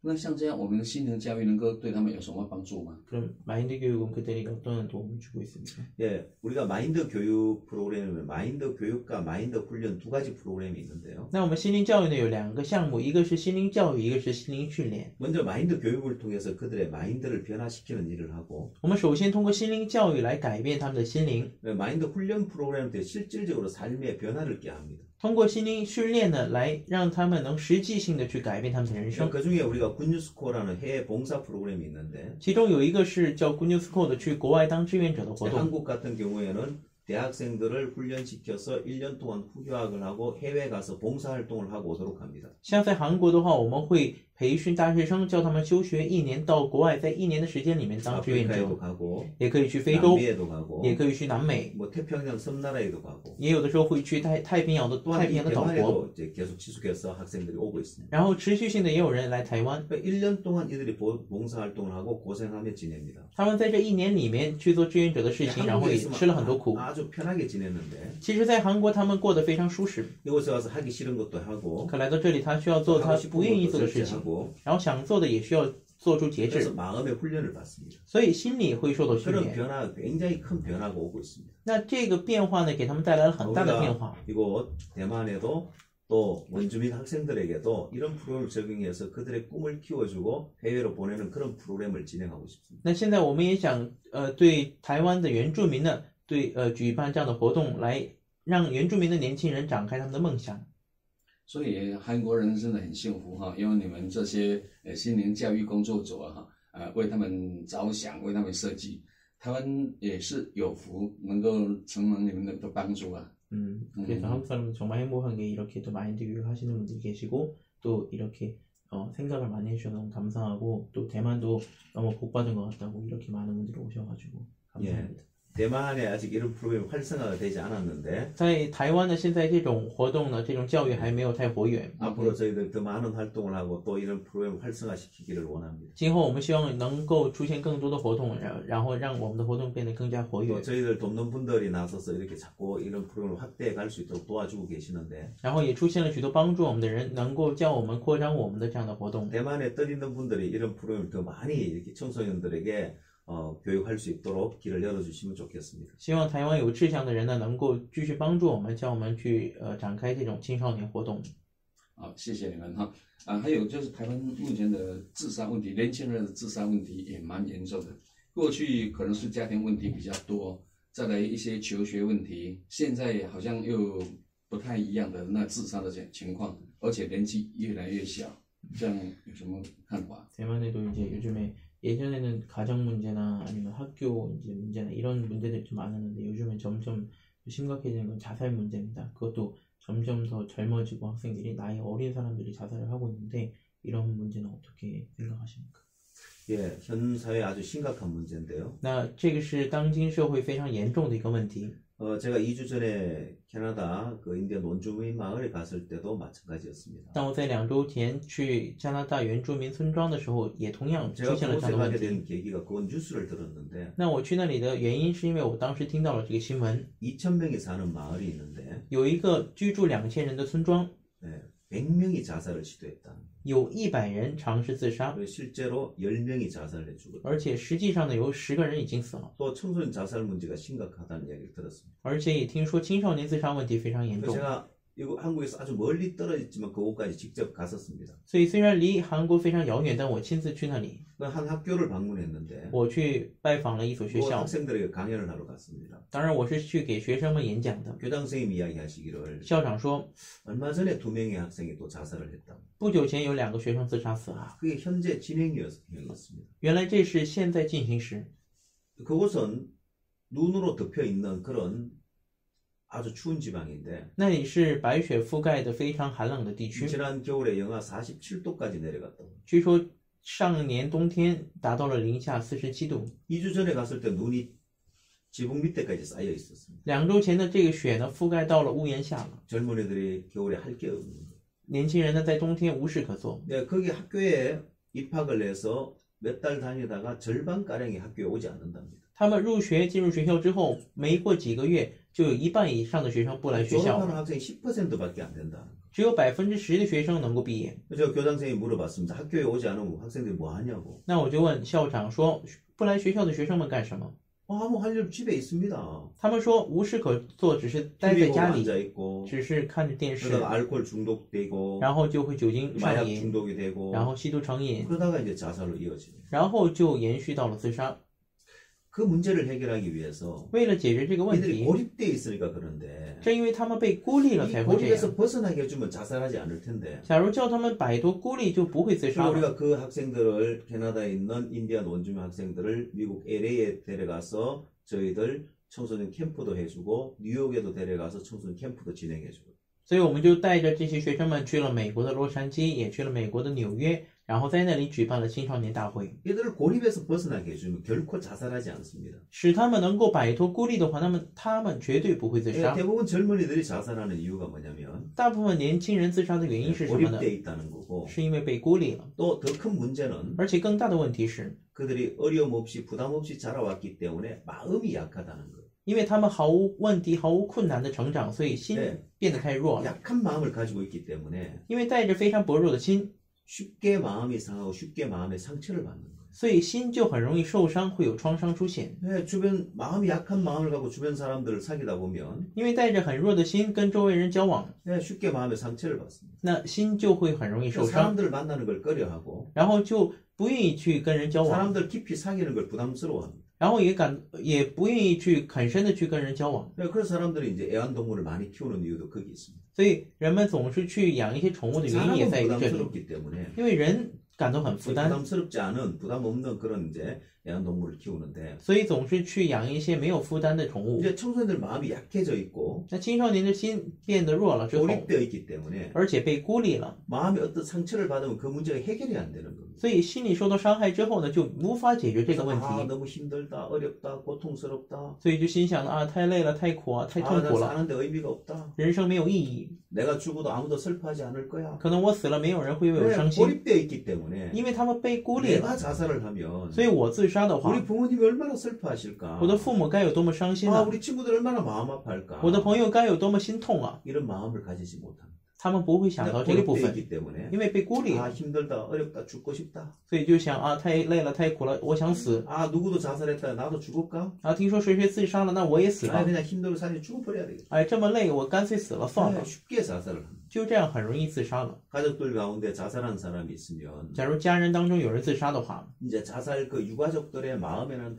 那像这样，我们的心灵教育能够对他们有什么帮助吗？ 그럼 마인드 교육은 그들에게 어떤 도움을 주고 있습니까? 예, 우리가 마인드 교육 프로그램은 마인드 교육과 마인드 훈련 두 가지 프로그램이 있는데요. 那我们心灵教育呢有2个项目，一个是心灵教育，一个是心灵训练。 먼저 마인드 교육을 통해서 그들의 마인드를 변화시키는 일을 하고 我们首先通过心灵教育来改变他们的心灵， 마인드 훈련 프로그램 때 실질적으로 삶의 변화를 꾀 합니다. 通过心灵训练呢来让他们能实际性的去改变他们的人生。 그 중에 우리가 군유스코어라는 해외 봉사 프로그램이 있는데 其中有一个是叫 Gunusco 的去国外当志愿者的活动。 한국 같은 경우에는 대학생들을 훈련시켜서 1년 동안 후유학을 하고 해외 가서 봉사활동을 하고 오도록 합니다. 像在韩国的话，我们会培训大学生，叫他们休学1年，到国外在1年的时间里面当志愿者， 아프리카에도 가고 也可以去非洲， 남미에도 가고 也可以去南美， 뭐 태평양 섬나라에도 가고 也有的时候会去太平洋的 또한 이 岛国， 대만에도 이제 계속 지속해서 학생들이 오고 있습니다. 然后持续性的也有人来台湾， 그러니까 1년 동안 이들이 봉사활동을 하고 고생하며 지냅니다. 他们在这1年里面去做志愿者的事情，然后也吃了很多苦。 아주 편하게 지냈는데 其实，在韩国他们过得非常舒适， 이곳에 와서 하기 싫은 것도 하고 可来到这里，他需要做他 하고 不 싶은 愿意 것도 做的事情， 절제하고 然后想做的也需要做出节 그래서 制， 마음의 훈련을 받습니다. 所以心里会受到训 그런 练。 변화, 굉장히 큰 변화가 오고 있습니다. 那这个变化呢，给他们带来了很大的变化。 이곳 대만에도 또 원주민 학생들에게도 이런 프로그램을 적용해서 그들의 꿈을 키워주고 해외로 보내는 그런 프로그램을 진행하고 싶습니다. 那现在我们也想，对台湾的原住民呢，举办这样的活动，来让原住民的年轻人展开他们的梦想。 所以韩国人真的很幸福哈，因为你们这些心灵教育工作者哈，为他们着想，为他们设计，台湾也是有福，能够承蒙你们的帮助啊。 그래서 한국 사람들 정말 행복한 게 이렇게 또 마인드 교육 하시는 분들이 계시고 또 이렇게 생각을 많이 해주셔서 너무 감사하고 또 대만도 너무 복받은 것 같다고 이렇게 많은 분들이 오셔가지고 감사합니다. 예. 대만에 아직 이런 프로그램이 활성화가 되지 않았는데 在台湾呢，现在这种活动呢，这种教育还没有太活跃。 앞으로 저희들 더 많은 활동을 하고 또 이런 프로그램을 활성화시키기를 원합니다. 今后我们希望能够出现更多的活动，然后让我们的活动变得更加活跃 또 。 저희들 돕는 분들이 나서서 이렇게 자꾸 이런 프로그램을 확대해 갈 수 있도록 도와주고 계시는데 然后也出现了许多帮助我们的人，能够叫我们扩张我们的这样的活动。 대만에 떠 있는 분들이 이런 프로그램을 더 많이 이렇게 청소년들에게 교육할 수 있도록 길을 열어주시면 좋겠습니다. 希望台湾有志向的人呢，能够继续帮助我们，叫我们去展开这种青少年活动。 好，谢谢你们哈。还有就是台湾目前的自杀问题，年轻人的自杀问题也蛮严重的。过去可能是家庭问题比较多，再来一些求学问题，现在好像又不太一样的那自杀的情况，而且年纪越来越小，这样有什么看法？ 대만에도 이제 요즘에 예전에는 가정 문제나 아니면 학교 이제 문제나 이런 문제들이 좀 많았는데 요즘엔 점점 심각해지는 건 자살 문제입니다. 그것도 점점 더 젊어지고 학생들이 나이 어린 사람들이 자살을 하고 있는데 이런 문제는 어떻게 생각하십니까? 예, 현 사회 아주 심각한 문제인데요. 那这个是当今社会非常严重的一个问题。 제가 2주 전에 캐나다 그 인디언 원주민 마을에 갔을 때도 마찬가지였습니다. 当我在2周前去加拿大原住民村庄的时候，也同样出 제가 现了这 그곳에 样的问 가게 题。 된 계기가 그건 뉴스를 들었는데 那我去那里的原因是因为我当时听到了这个新闻， 2,000명이 사는 마을이 있는데 有一个居住2000人的村庄， 100명이 자살을 시도했다. 有100人尝试自杀， 그리고 실제로 10명이 자살해 죽었다. 而且实际上呢，有10个人已经死了， 또 청소년 자살 문제가 심각하다는 이야기를 들었습니다. 而且也听说青少年自杀问题非常严 그래서 重。 제가 이거 한국에서 아주 멀리 떨어졌지만 그곳까지 직접 갔었습니다. 所以虽然离韩国非常遥远，但我亲自去那里， 그 한 학교를 방문했는데 我去拜访了一所学 그 校。 학생들에게 강연을 하러 갔습니다. 当然，我是去给学生们演讲的。 교장 선생님이 이야기하시기를 校长说， 얼마 전에 2명의 학생이 또 자살을 했다. 不久前有2个学生自杀死了， 그게 현재 진행이었습니다. 原来这是现在进行时。 그곳은 눈으로 덮여 있는 그런 아주 추운 지방인데 那里是白雪覆盖的非常寒冷的地区， 지난 겨울에 영하 47도까지 내려갔다고. 据说上年冬天达到了零下47度。 2주 전에 갔을 때 눈이 지붕 밑에까지 쌓여 있었습니다. 2周前的这个雪呢，覆盖到了屋檐下了。 젊은이들이 겨울에 할 게 없는 거예요. 年轻人呢，在冬天无事可做。 네, 거기 학교에 입학을 해서 몇 달 다니다가 절반가량이 학교에 오지 않는답니다. 他们进入学校之后，没过几个月，就有1半以上的学生不来学校， 졸업하는 학생이 10%밖에 안 된다는 거예요. 只有10%的学生能够毕业。 저 교장 선생님이 물어봤습니다. 학교에 오지 않으면 학생들이 뭐 하냐고. 那我就问校长说，不来学校的学生们干什么？ 아무 할 일 집에 있습니다. 他们说无事可做，只是待在 TV보고 家里， 앉아있고 只是看着电视， 그러다가 알코올 중독되고 然后就会酒精 마약 上瘾， 중독이 되고 然后吸毒成瘾， 그러다가 이제 자살로 이어집니다. 然后就延续到了自杀。 그 문제를 해결하기 위해서 为了解决这个问 이들이 题， 고립돼 있으니까 그런데 正因为他们被孤立了， 이 才会这样。 고립에서 벗어나게 해주면 자살하지 않을 텐데 假如叫他们摆脱孤立，就不会自 그래서 杀了。 우리가 그 학생들을 캐나다에 있는 인디안 원주민 학생들을 미국 LA에 데려가서 저희들 청소년 캠프도 해주고 뉴욕에도 데려가서 청소년 캠프도 진행해주고 所以我们就带着这些学生们去了美国的洛杉矶，也去了美国的纽约，然后在那里举办了青少年大会。 이들을 고립에서 벗어나게 해주면 결코 자살하지 않습니다. 使他们能够摆脱孤立的话，那么他们绝对不会自杀。 대부분 젊은이들이 자살하는 이유가 뭐냐면 大部分年轻人自杀的原因是什么呢？ 고립돼 있다는 거고 是因为被孤立了。 또 더 큰 문제는 而且更大的问题是， 그들이 어려움 없이 부담 없이 자라왔기 때문에 마음이 약하다는 거예요. 因为他们毫无问题、毫无困难的成长，所以心变得太弱了。 약한 마음을 가지고 있기 때문에 因为带着非常薄弱的心， 쉽게 마음이 상하고 쉽게 마음의 상처를 받는 거예요. 所以心就很容易受伤，会有创伤出现。 주변 마음이 약한 마음을 갖고 주변 사람들을 사귀다 보면 因为带着很弱的心跟周围人交往， 쉽게 마음의 상처를 받습니다. 那心就会很容易受伤， 사람들을 만나는 걸 꺼려하고 然后就不愿意去跟人交往， 사람들 깊이 사귀는 걸 부담스러워합니다. 然后也不愿意去很深的去跟人交往。 그래서 사람들이 이제 애완동물을 많이 키우는 이유도 거기 있습니다. 所以人们总是去养一些宠物的原因也在于这里， 부담스럽기 때문에 因为人感到很负担， 부담스럽지 않은 부담 없는 그런 이제 애완동물을 키우는데 所以总是去养一些没有负担的宠物。 이제 청소년들 마음이 약해져 있고 那青少年的心变得弱了之后， 고립되어 있기 때문에 而且被孤立了， 마음에 어떤 상처를 받으면 그 문제가 해결이 안 되는 겁니다. 所以心理受到伤害之后呢，就无法解决这个问题， 너무 힘들다, 어렵다, 고통스럽다. 所以就心想啊，太累了，太苦啊，太痛苦 난 了， 사는데 의미가 없다. 人生没有意义， 내가 죽어도 아무도 슬퍼하지 않을 거야. 可能我死了没有人会为我 왜 伤心， 고립되어 있기 때문에 因为他们被孤立了。 내가 자살을 하면 所以我自杀的话， 우리 부모님이 얼마나 슬퍼하실까? 我的父母该有多么伤心 아, 啊！ 우리 친구들 얼마나 마음 아파할까? 我的朋友该有多么心痛啊！ 이런 마음을 가지지 못합니다. 他们不会想到这个部 고립되어 分， 있기 때문에 因为被孤立 아 了， 힘들다, 어렵다, 죽고 싶다. 所以就想啊，太累了，太苦了，我想死 아 누구도 자살했다, 나도 죽을까? 啊！听说谁谁自杀了，那我也死 아 了。 그냥 힘들어 사실 죽어버려야 되겠다. 哎，这么累，我干脆死了算了， 쉽게 자살을 합니다. 就这样很容易自杀了。 가족들 가운데 자살한 사람이 있으면 假如家人当中有人自杀的话， 이제 자살 그 유가족들의 마음에는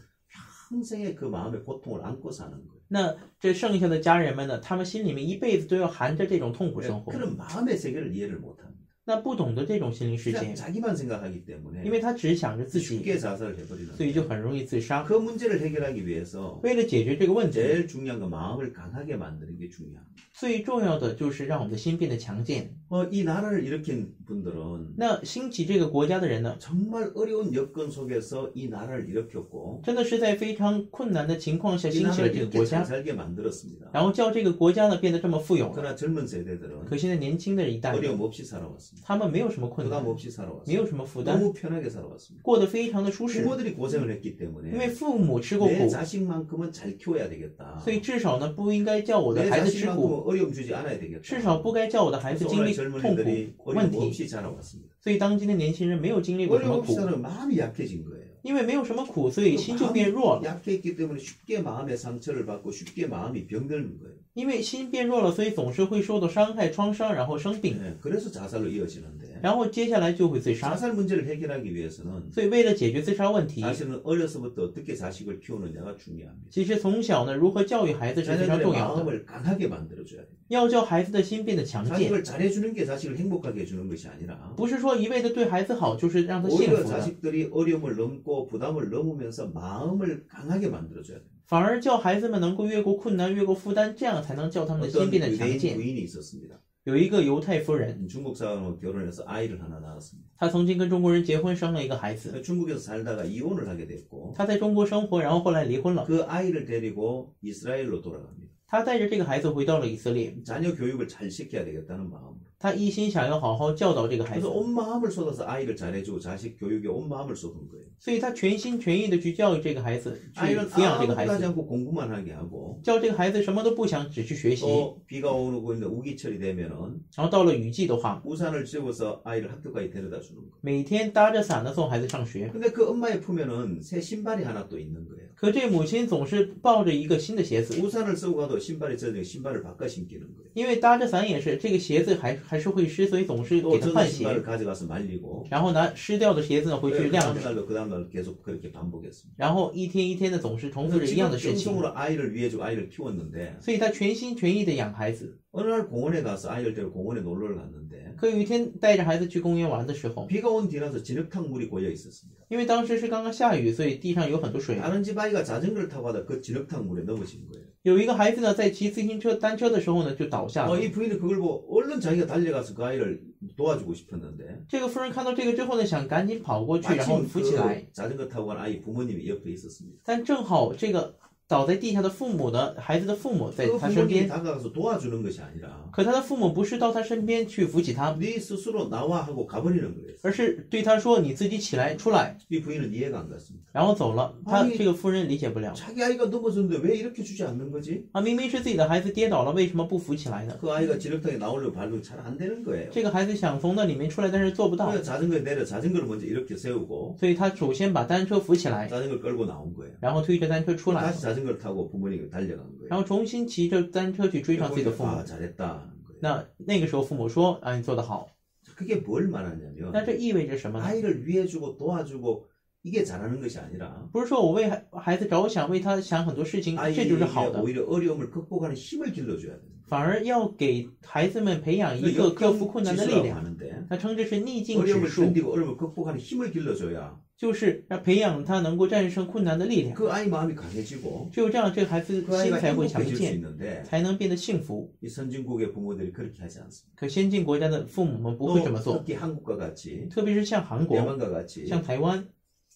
평생의 그 마음의 고통을 안고 사는 거예요. 那这剩下的家人们呢，他们心里面一辈子都要含着这种痛苦生活， 그런 마음의 세계를 이해를 못합니다. 那不懂得这种心灵世 그냥 界， 자기만 생각하기 때문에 因为他只想着自己， 쉽게 자살을 해버리는 所以 거예요. 就很容易自杀。 그 문제를 해결하기 위해서 为了解决这个问题， 제일 중요한 건 마음을 강하게 만드는 게 중요합니다. 最重要的就是让我们的心变得强健。 이 나라를 일으킨 분들은 那兴起这个国家的人呢， 정말 어려운 여건 속에서 이 나라를 일으켰고 真的是在非常困难的情况下 이 兴起了 나라를 这个 이렇게 国 잘 家， 살게 만들었습니다. 然后叫这个国家呢变得这么富有了。 그러나 젊은 세대들은 可现在年轻的一代， 어려움 없이 살아왔습니다. 他们没有什么困 부담 难， 없이 没 살아왔습니다. 有什么负担， 너무 편하게 살아왔습니다. 过得非常的舒适。 부모들이 고생을 했기 因 때문에 为父母吃过 내 苦， 자식만큼은 잘 키워야 되겠다. 所以至少呢不应该叫我的 내 孩子吃 자식만큼은 苦， 어려움 주지 않아야 되겠다. 至少不该叫我的孩子 그래서 经 오늘 历痛苦 젊은이들이 问 어려움 题。 없이 자라왔습니다. 所以当今的年轻人没有经历过什 어려움 么 없이 苦， 자라면 마음이 약해진 거예요. 因为没有什么苦，所以心就变弱了。 약했기 때문에 쉽게 마음의 상처를 받고 쉽게 마음이 병드는 거예요. 因为心变弱了，所以总是会受到伤害、创伤，然后生病， 그래서 자살로 이어지는데 然后接下来就会自杀。 자살 문제를 해결하기 위해서는 所以为了解决自杀问题， 사실은 어려서부터 어떻게 자식을 키우느냐가 중요합니다. 其实从小呢，如何教育孩子是非常 자녀들의 重要的。 마음을 강하게 만들어줘야 돼요. 要教孩子的心变得强健， 자식을 잘해주는 게 자식을 행복하게 해주는 것이 아니라 不是说一味的对孩子好就是让他幸 오히려 福的， 자식들이 어려움을 넘고 부담을 넘으면서 마음을 강하게 만들어줘야 돼요. 反而叫孩子们能够越过困难、越过负担，这样才能叫他们的心 어떤 变得强 유대인 健。 부인이 있었습니다. 有一个犹太夫人， 중국 사람하고 결혼해서 아이를 하나 낳았습니다. 她曾经跟中国人结婚，生了一个孩子。 중국에서 살다가 이혼을 하게 됐고 她在中国生活，然后后来离婚了。 그 아이를 데리고 이스라엘로 돌아갑니다. 她带着这个孩子回到了以色列， 자녀 교육을 잘 시켜야 되겠다는 마음으로. 她一心想要好好教导这个孩子 그래서 ，온 마음을 쏟아서 아이를 잘해주고 자식 교육에 온 마음을 쏟은 거예요. 所以她全心全意的去教育这个孩子，去 아이는 抚养这个 아무것도 孩 하지 子， 않고 공부만 하게 하고 叫这个孩子什么都不想，只去学习。 또 비가 오고 있는데 우기철이 되면은 然后到了雨季的话， 우산을 쥐고서 아이를 학교까지 데려다 주는 거예요. 每天搭着伞的送孩子上学。 근데 그 엄마의 품에는 새 신발이 하나 또 있는 거예요. 可这母亲总是抱着一个新的鞋子， 우산을 쓰고 가도 신발이 젖으니까 신발을 바꿔 신기는 거예요. 因为搭着伞也是这个鞋子还是会湿，所以总是 또 给他 젖은 换鞋， 신발을 가져가서 말리고 然后拿湿掉的鞋子呢回去 그 晾 다음 着， 날도 그 다음 날 계속 그렇게 반복했습니다. 然后一天一天的总是重复着一样的事情， 정성으로 아이를 위해주고 아이를 키웠는데 所以他全心全意的养孩子。 어느 날 공원에 가서 아이를 데리고 공원에 놀러를 갔는데 可有一天带着孩子去公园玩的时候， 비가 온 뒤라서 진흙탕 물이 고여 있었습니다. 因为当时是刚刚下雨，所以地上有很多水。 다른 집 아이가 자전거를 타고 가다 그 진흙탕 물에 넘어진 거예요. 有一个孩子呢，在骑自行车、单车的时候呢，就倒下了。 이 부인이 그걸 보고 얼른 자기가 달려가서 그 아이를 도와주고 싶었는데 这个夫人看到这个之后呢，想赶紧跑过去，然后 마침 扶起来。 그 자전거 타고 간 아이 부모님이 옆에 있었습니다. 但正好这个倒在地下的父母呢，孩子的父母在 그 他身 부모님이 边， 다가가서 도와주는 것이 아니라 可他的父母不是到他身边去扶起他， 네 스스로 나와 하고 가버리는 거예요. 而是对他说：“你自己起来，出来。 이 부인은 이해가 안 갔습니다. ”然后走了。他 아니 这个夫人理解不了 자기 아이가 넘어졌는데 왜 이렇게 주지 않는 거지? 啊，明明是自己的孩子跌倒了，为什么不扶起来呢？ 그 아이가 진흙탕에 나오려고 밟으면 잘 안 되는 거예요. 这个孩子想从那里面出来，但是做不到， 그래서 자전거에 내려 자전거를 먼저 이렇게 세우고 所以他首先把单车扶起来， 자전거를 끌고 나온 거예요. 然后推着单车出来了， 다시 자전거를 타고 부모님이 달려간 거예요. 然后重新骑着单车去追上自己的 부모님이 父母。 아 잘했다 하는 거예요. 那个时候父母说：“啊，你做得好。 그게 뭘 말하냐면 那这意味着什么呢？ 아이를 위해주고 도와주고 이게 잘하는 것이 아니라 不是说我为孩子着想，为他想很多事情，这就是 아이에게 好的， 오히려 어려움을 극복하는 힘을 길러줘야 됩니다. 反而要给孩子们培养一个克服困难的力 지수라고 量。 하는데 他称这是逆境指 어려움을 数， 견디고 어려움을 극복하는 힘을 길러줘야 就是要培养他能够战胜困难的力量。 그 아이 마음이 강해지고 只有这样，这个孩子 그 心 아이가 才会强 행복해질 수 健， 있는데 才能变得幸福。 이 선진국의 부모들이 그렇게 하지 않습니다. 可先进国家的父母们不会这么 또 做， 특히 한국과 같이 特别是像韩国、 대만과 같이 像台湾，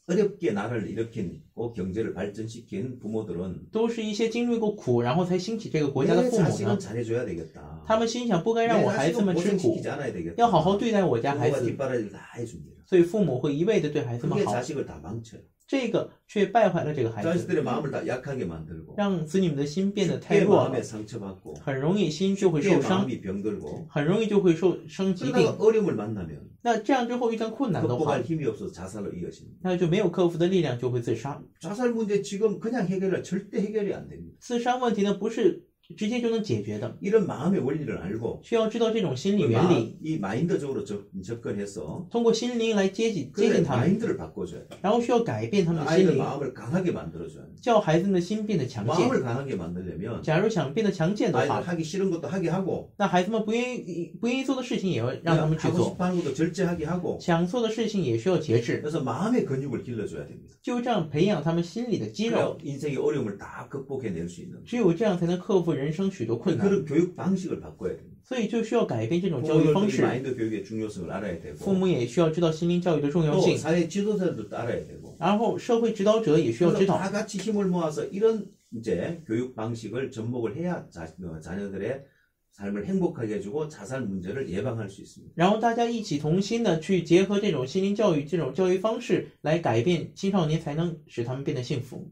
어렵게 나라를 일으킨 경제를 발전시킨 부모들은 都是一些经历过苦，然后才兴起这个国家的 내 父母 자식은 呢。 잘해줘야 되겠다. 他们心想，不该 내 让我孩子 자식은 们吃苦， 고생시키지 않아야 되겠다. 要好好对待我家孩 부모가 子， 뒷바라지를 다 해줍니다. 所以父母会一味的对孩子们 그게 好， 자식을 다 망쳐요. 这个却败坏了这个孩子， 자식들의 마음을 다 약하게 만들고 让子女们的心变得太 쉽게 弱了， 마음에 상처받고 很容易心就会 쉽게 受伤， 마음이 병들고 很容易就会生疾病。 그러다가 어려움을 만나면 那这样之后遇到困难的话， 극복할 힘이 없어서 자살로 이어집니다. 那就没有克服的力量，就会自杀。 자살 문제 지금 그냥 해결할 절대 해결이 안 됩니다. 自杀问题呢，不是直接就能解决的， 이런 마음의 원리를 알고 需要知道这种心理 그 原理， 이 마인드적으로 접근해서 通过心灵来接 그 近他们， 마인드를 바꿔줘야 돼요. 然后需要改变他们的心 아이들 灵， 마음을 강하게 만들어줘야 돼요. 叫孩子们的心变得强健。 마음을 강하게 만들려면 假如想变得强健的 아이들 话， 하기 싫은 것도 하게 하고 那孩子们不愿意做的事情也要让他们去 하고 做， 싶어하는 것도 절제하게 하고 想做的事情也需要节制， 그래서 마음의 근육을 길러줘야 됩니다. 就这样培养他们心里的肌肉， 그래야 인생의 어려움을 다 극복해낼 수 있는 只有这样才能克服人生许多困难。 그런 교육 방식을 바꿔야 됩니다. 所以就需要改变这种教育方 부모들도 이 式， 마인드 교육의 중요성을 알아야 父 되고 母也需要知道心灵教育的重要 또 性， 사회 지도자들도 알아야 되고 然后社会指导者也需要 그래서 知道。 다 같이 힘을 모아서 이런 이제 교육 방식을 접목을 해야 자녀들의 삶을 행복하게 해주고 자살 문제를 예방할 수 있습니다. 然后大家一起同心的去结合这种心灵教育这种教育方式来改变青少年，才能使他们变得幸福。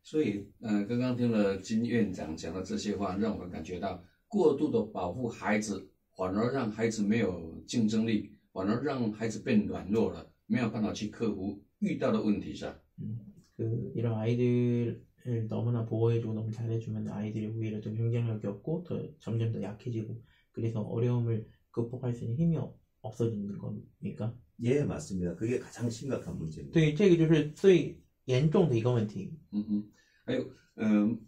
所以，刚刚听了金院长讲的这些话，让我感觉到过度的保护孩子，反而让孩子没有竞争力，反而让孩子变软弱了，没有办法去克服遇到的问题上。 이런 아이들을 너무나 보호해주고 너무 잘해주면 아이들이 오히려 좀 경쟁력이 없고 점점 더 약해지고 그래서 어려움을 극복할 수 있는 힘이 없어지는 겁니까? 예, 맞습니다. 그게 가장 심각한 문제입니다. 对，这个就是最严重的一个问题。还有，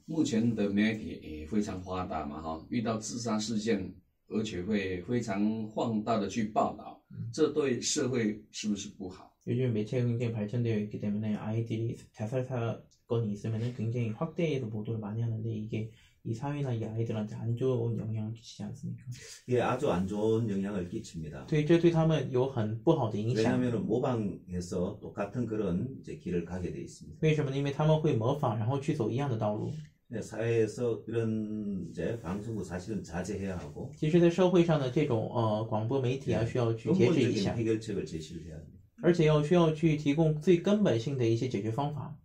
目前的媒体也非常发达嘛，哈，遇到自杀事件，而且会非常放大的去报道，这对社会是不是不好？ 요즘 매체가 굉장히 발전되어 있기 때문에 아이들이 자살 사건이 있으면 굉장히 확대해서 보도를 많이 하는데 이게 이 사회나 이 아이들한테 안 좋은 영향을 끼치지 않습니까? 예, 아주 안 좋은 영향을 끼칩니다. 对，这对他们有很不好的影响。 왜냐하면 모방해서 똑같은 그런 이제 길을 가게 돼 있습니다. 为什么呢？因为他们会模仿，然后去走一样的道路。 네, 사회에서 이런 이제 방송도 사실은 자제해야 하고 其实，在社会上的这种广播媒体啊，需要去节制一 근본적인 下， 해결책을 제시를 해야 합니다. 而且需要去提供最根本性的一些解决方法。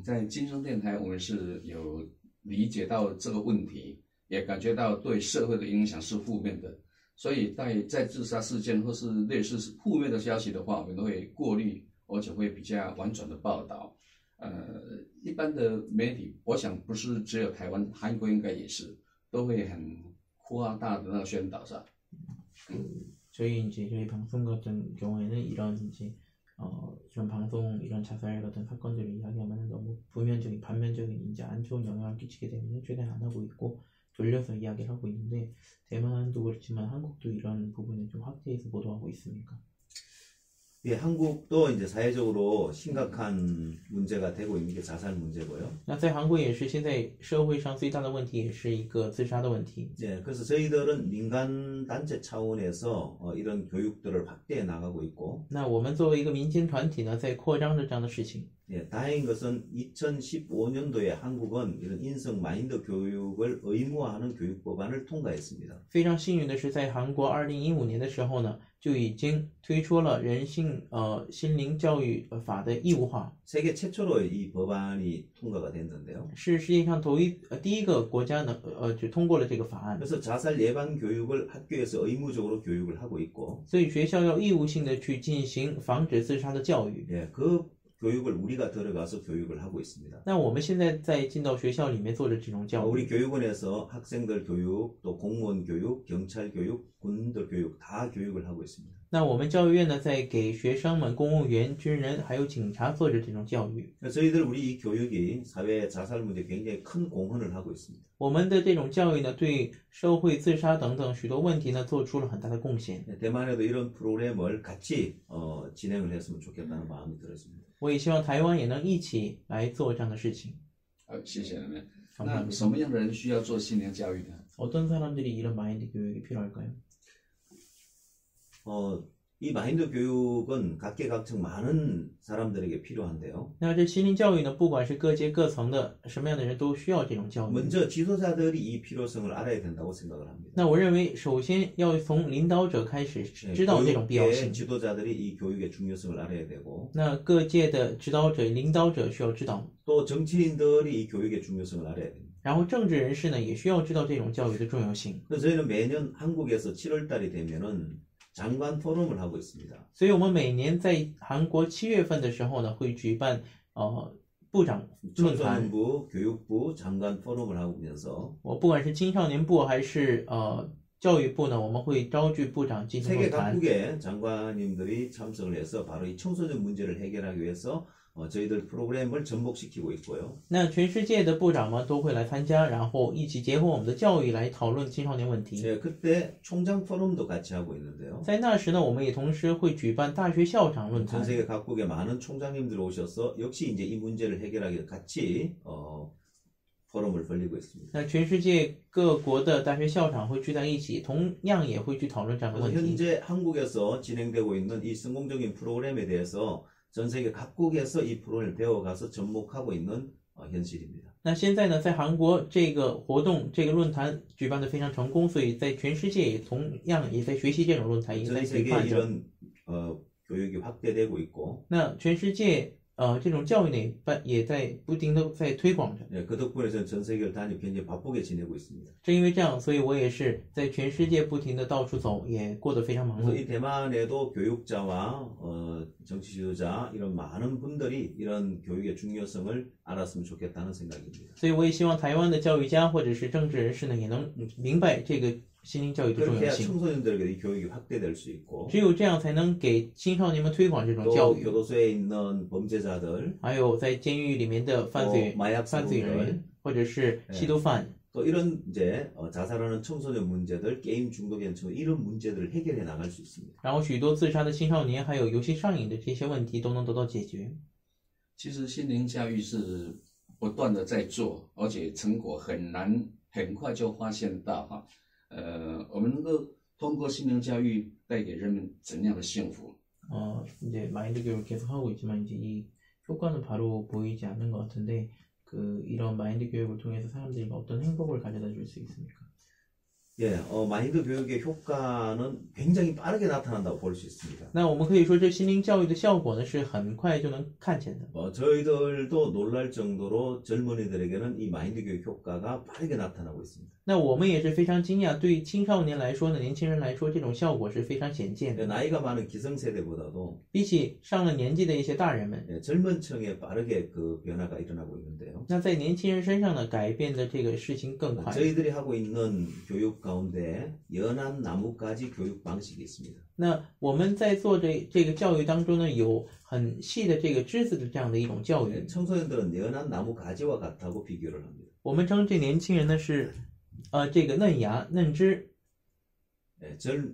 在金声电台，我们是有理解到这个问题，也感觉到对社会的影响是负面的，所以在自杀事件或是类似负面的消息的话，我们都会过滤，而且会比较婉转的报道。一般的媒体，我想不是只有台湾，韩国应该也是，都会很夸大的那个宣导上。 저희 이제 저희 방송 같은 경우에는 이런 이제 이런 방송 이런 자살 같은 사건들을 이야기하면 너무 부면적인 반면적인 이제 안 좋은 영향을 끼치게 되면 최대한 안 하고 있고 돌려서 이야기를 하고 있는데 대만도 그렇지만 한국도 이런 부분을 좀 확대해서 보도하고 있습니까? 예, 한국도 이제 사회적으로 심각한 문제가 되고 있는 게 자살 문제고요. 那在韩国也是现在社会上最大的问题，也是一个自杀的问题。 예, 그래서 저희들은 민간 단체 차원에서 이런 교육들을 확대해 나가고 있고, 那我们作为一个民间团体呢，在扩张着这样的事情。 예, 다행인 것은 2015년도에 한국은 이런 인성 마인드 교육을 의무화하는 교육 법안을 통과했습니다. 非常幸运的是，在韩国2015年的时候呢，就已经推出了心灵教育法的义务化， 세계 최초로 이 법안이 통과가 됐는데요. 是世界上第一个国家就通过了这个法案。 그래서 자살 예방 교육을 학교에서 의무적으로 교육을 하고 있고, 所以学校要义务性的去进行防止自杀的教育。 예, 그 교육을 우리가 들어가서 교육을 하고 있습니다. 那我们现在在进到学校里面做着这种教 우리 育。 교육원에서 학생들 교육, 또 공무원 교육, 경찰 교육, 군인들 교육 다 교육을 하고 있습니다. 那我们教育院呢，在给学生们、公务员、军人还有警察做着这种教育。 저희들 우리 이 교육이 사회 자살 문제에 굉장히 큰 공헌을 하고 있습니다. 我们的这种教育呢，对社会自杀等等许多问题呢，做出了很大的贡献。 대만에도 이런 프로그램을 같이 진행을 했으면 좋겠다는 마음이 들었습니다. 我也希望台湾也能一起来做这样的事情。谢谢你们。 감사합니다. 那什么样的人需要做心灵教育呢？ 어떤 사람들이 이런 마인드 교육이 필요할까요? 이 마인드 교육은 각계각층 많은 사람들에게 필요한데요. 那这心灵教育呢，不管是各阶各层的什么样的人都需要这种教育。 먼저 지도자들이 이 필요성을 알아야 된다고 생각을 합니다. 那我认为，首先要从领导者开始知道这种必要 교육계 性。 지도자들이 이 교육의 중요성을 알아야 되고, 那各界的指导者、领导者需要知道， 또 정치인들이 이 교육의 중요성을 알아야 됩니다. 然后政治人士呢也需要知道这种教育的重要性。 그래서 저희는 매년 한국에서 7월 달이 되면은 장관 포럼을 하고 있습니다. 所以我们每年在韩国7月份的时候呢，会举办部长论坛。 청소년부, 교육부, 장관 포럼을 하면서 我不管是青少年部还是教育部呢，我们会召集部长进行 세계 论坛。 각국의 장관님들이 참석을 해서 바로 이 청소년 문제를 해결하기 위해서 저희들 프로그램을 전복시키고 있고요. 那全世界的部长们都会来参加，然后一起结合我们的教育来讨论青少年问题。 예, 그때 총장 포럼도 같이 하고 있는데요. 在那时呢，我们也同时会举办大学校长论 전 坛。 세계 각국의 많은 총장님들 오셔서 역시 이제 이 문제를 해결하기 위해 같이 포럼을 벌리고 있습니다. 那全世界各国的大学校长会聚在一起，同样也会去讨论这样的 그래서 问题。 현재 한국에서 진행되고 있는 이 성공적인 프로그램에 대해서 전 세계 각국에서 이 프로그램을 배워가서 접목하고 있는 현실입니다. 那现在呢，在韩国这个活动、这个论坛举办的非常成功，所以在全世界也同样也在学习这种论坛，也在 전 举 세계에 办着。 이런 교육이 확대되고 있고 那全世界这种教育呢，也在不停的在推广着。 예, 그 덕분에 저는 전 세계를 다니며 굉장히 바쁘게 지내고 있습니다. 正因为这样，所以我也是在全世界不停的到处走，也过得非常忙 그래서 碌。 이 대만에도 교육자와 정치 지도자 이런 많은 분들이 이런 교육의 중요성을 알았으면 좋겠다는 생각입니다. 所以我也希望台湾的教育家或者是政治人士呢，也能明白这个心灵教育的重 그렇게 要 해야 性。 청소년들에게 이 교육이 확대될 수 있고 只有这样才能给青少年们推广这种教 또 育。 교도소에 있는 범죄자들 还有在监狱里面的犯罪 마약 人员，或者是吸毒犯， 또 이런 이제 자살하는 청소년 문제들, 게임 중독에 대한 이런 문제들을 해결해 나갈 수 있습니다. 然后许多自杀的青少年，还有游戏上瘾的这些问题都能得到解决。其实心灵教育是不断的在做，而且成果很快就发现到哈。我们能够通过心灵教育带给人们怎样的幸福？ 이제 마인드 교육을 계속 하고 있지만 이제 이 효과는 바로 보이지 않는 것 같은데 이런 마인드 교육을 통해서 사람들이 어떤 행복을 가져다 줄 수 있습니까? 예, 마인드 교육의 효과는 굉장히 빠르게 나타난다고 볼 수 있습니다. 那我们可以说，这心灵教育的效果呢是很快就能看见的。 저희들도 놀랄 정도로 젊은이들에게는 이 마인드 교육 효과가 빠르게 나타나고 있습니다. 那我们也是非常惊讶，对于青少年来说呢，年轻人来说，这种效果是非常显见的。 나이가 많은 기성세대보다도 比起上了年纪的一些大人们， 젊은 층에 빠르게 그 변화가 일어나고 있는데요. 那在年轻人身上呢，改变的这个事情更快。 저희들이 하고 있는 교육 가운데 연한 나뭇가지 교육 방식이 있습니다. 那我们在做这个教育当中呢，有很细的这个枝子的这样的一种教育。 청소년들은 연한 나뭇가지와 같다고 비교를 합니다. 我们称这年轻人呢是，这个嫩芽、嫩枝。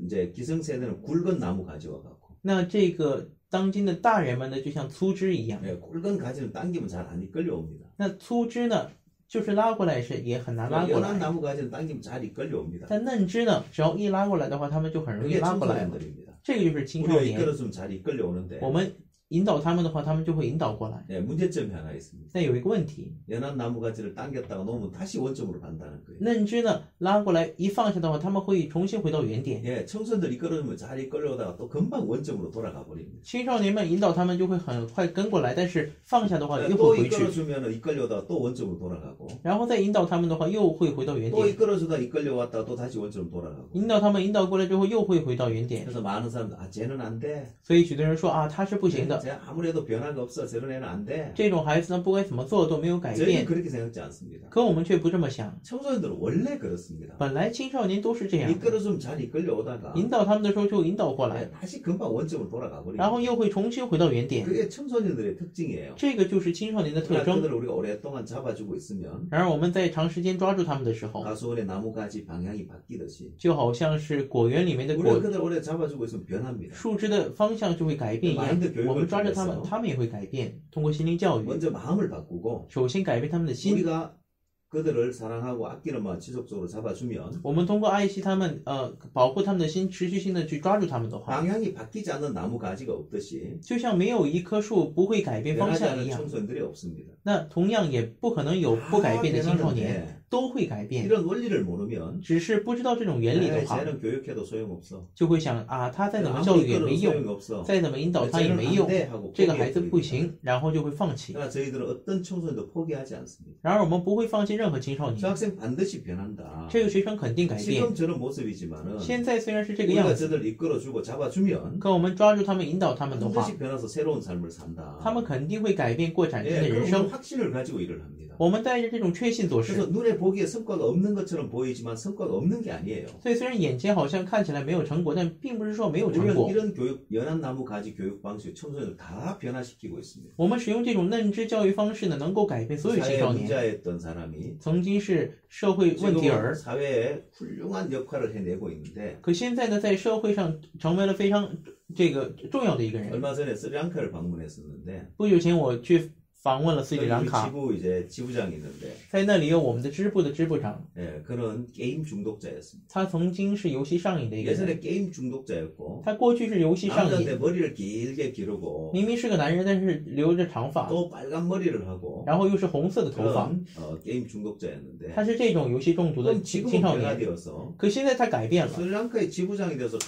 이제 기성세대는 굵은 나뭇가지와 같고. 那这个当今的大人们呢，就像粗枝一样。 예, 굵은 가지는 당기면 잘 안 이끌려옵니다. 那粗枝呢，就是拉过来是也很难拉过 연한 来， 나무 가지는 당기면 잘 이끌려옵니다. 但嫩枝呢，只要一拉过来的话，他们就很容易 그게 拉过来了。 청소년들입니다. 这个就是青少 우리가 年， 이끌어주면 잘 이끌려오는데 我们引导他们的话，他们就会引导过来。 예, 문제점이 하나 있습니다. 但有一个问题， 연한 나무 가지를 당겼다가 놓으면 다시 원점으로 간다는 거예요. 嫩枝呢拉过来一放下的话，他们会重新回到原点。 예, 청소년들 이끌어주면 잘 이끌려오다가 또 금방 원점으로 돌아가 버립니다. 青少年们引导他们就会很快跟过来，但是放下的话又 또 会回去， 이끌어주면 이끌려오다가 또 원점으로 돌아가고 然后再引导他们的话又会回到原 또 点， 이끌어주다 이끌려왔다가 또 다시 원점으로 돌아가고 引导他们引导过来之后又会回到原点。 그래서 많은 사람들 아 쟤는 안 돼. 所以许多人说啊，他是不行的， 쟤 아무래도 변화가 없어. 저런 애는 안 돼. 这种孩子呢不管怎么做都没有改 저희는 变。 그렇게 생각지 않습니다. 可我们却不这么想， 청소년들은 원래 그렇습니다. 本来青少年都是这样的， 이끌어주면 잘 이끌려오다가 引导他们的时候就引导过来， 다시 금방 원점으로 돌아가 然后 버립니다. 又会重新回到原点。 그게 청소년들의 특징이에요. 这个就是青少年的特 그러나 征。 그들을 우리가 오랫동안 잡아주고 있으면 然而我们在长时间抓住他们的时候， 가수원의 나무가지 방향이 바뀌듯이 就好像是果园里面的 우리가 果 그들을 오래 잡아주고 있으면 변합니다. 树枝的方向就会改变一样。我们抓着他们，他们也会改变。通过心灵教育， 먼저 마음을 바꾸고 首先改变他们的心。 우리가 그들을 사랑하고 아끼는 마음 지속적으로 잡아주면 我们通过爱惜他们，保护他们的心，持续性的去抓住他们的话， 방향이 바뀌지 않는 나무 가지가 없듯이 就像没有一棵树不会改变方 변하지 向一 않은 样， 청소년들이 없습니다. 那同样也不可能有不改变的青少年， 변하는데 都会改变。 이런 원리를 모르면 只是不知道这种原理的话， 쟤는 교육해도 소용없어. 就会想啊，他再怎么教育也没 아무리 用， 소용없어. 再怎么引导他也没 쟤는 用 안 돼 하고 这个孩子不 포기해버립니다. 行，然后就会放弃。 그러나 저희들은 어떤 청소년도 포기하지 않습니다. 然而我们不会放弃任何青少 저 年， 학생 반드시 변한다. 这个学生肯定改变。 지금 저런 모습이지만은 现在虽然是这个样 우리가 子， 저들 이끌어주고 잡아주면 可我们抓住他们、引导他们的话， 반드시 변해서 새로운 삶을 산다. 他们肯定会改变过崭新 예, 的人 그런 生。 확신을 가지고 일을 합니다. 我们带着这种确信做 그래서 事， 눈에 보기에 성과가 없는 것처럼 보이지만 성과가 없는 게 아니에요. 所以虽然眼前好像看起来没有成果，但并不是说没有成 우리는 果。 이런 교육, 연한 나무 가지 교육 방식 청소년을 다 변화시키고 있습니다. 我们使用这种嫩枝教育方式呢，能够改变所有青 사회 少年。 문제였던 사람이 曾经是社会问题 지금은 儿， 사회에 훌륭한 역할을 해내고 있는데 可现在呢，在社会上成为了非常重要的一个人。 얼마 전에 스리랑카를 방문했었는데 不久前我去访问了斯里 여기 兰 우리 卡， 지부 이제 지부장이 있는데 在那里有我们的支部的支部长， 예, 그는 게임 중독자였습니다. 他曾经是游戏上瘾的一个人， 예전에 게임 중독자였고 他过去是游戏上 남자인데 瘾， 머리를 길게 기르고 明明是个男人，但是留着长发， 또 빨간 머리를 하고 然后又是红色的头发， 그런 게임 중독자였는데 他是这种游戏中毒的 그럼 青 지금은 少年。 변화되어서 可现在他改变了， 스리랑카의 지부장이 되어서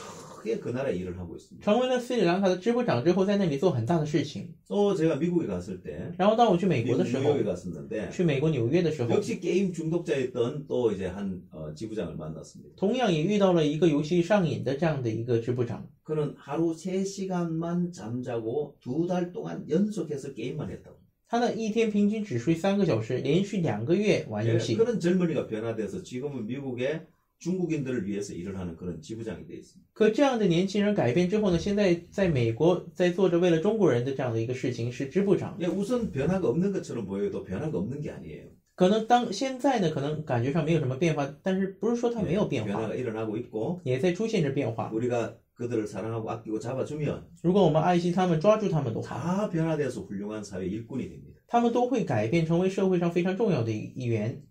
크게 그 나라에 일을 하고 있습니다. 成为了斯里兰卡的支部长之后，在那里做很大的事情。 또 제가 미국에 갔을 때 然后当我去美国 미국 的时候， 뉴욕에 갔었는데 去美国纽约的时候， 역시 게임 중독자였던 또 이제 한 지부장을 만났습니다. 同样也遇到了一个游戏上瘾的这样的一个支部长。 그는 하루 3시간만 잠자고 2달 동안 연속해서 게임만 했다고. 他呢一天平均只睡3个小时，连续2个月玩游 예, 戏。 그런 젊은이가 변화돼서 지금은 미국에 중국인들을 위해서 일을 하는 그런 지부장이 돼 있습니다. 可这样的年轻人改变之后呢，现在在美国在做着为了中国人的这样的一个事情，是支部长。 예, 우선 변화가 없는 것처럼 보여도 변화가 없는 게 아니에요. 可能现在呢，可能感觉上没有什么变化，但是不是说他没有变化， 변화가 일어나고 있고 也在出现着变化。 우리가 그들을 사랑하고 아끼고 잡아주면 如果我们爱惜他们，抓住他们的话， 다 변화돼서 훌륭한 사회 일꾼이 됩니다. 他们都会改变，成为社会上非常重要的一员。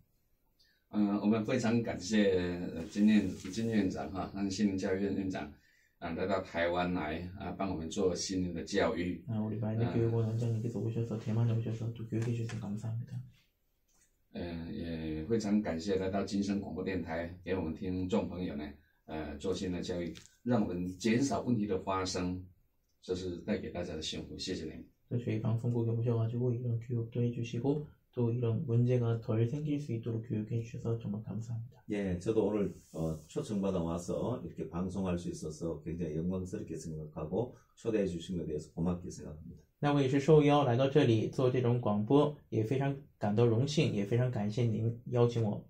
我们非常感谢金院长哈，和心灵教育院院长来到台湾来帮我们做心灵的教育。 우리 마인드 교육원장님께서 오셔서 대만에 오셔서 또 교육해 주셔서 감사합니다. 也非常感谢来到金声广播电台给我们听众朋友呢做心灵的教育，让我们减少问题的发生，这是带给大家的幸福。谢谢您。 저희 방송국에 오셔가지고 이런 교육도 해주시고 또 이런 문제가 덜 생길 수 있도록 교육해 주셔서 정말 감사합니다. 예, 저도 오늘 초청받아 와서 이렇게 방송할 수 있어서 굉장히 영광스럽게 생각하고 초대해 주신 것에 대해서 고맙게 생각합니다. 那我也是受邀来到这里做这种广播，也非常感到荣幸，也非常感谢您邀请我。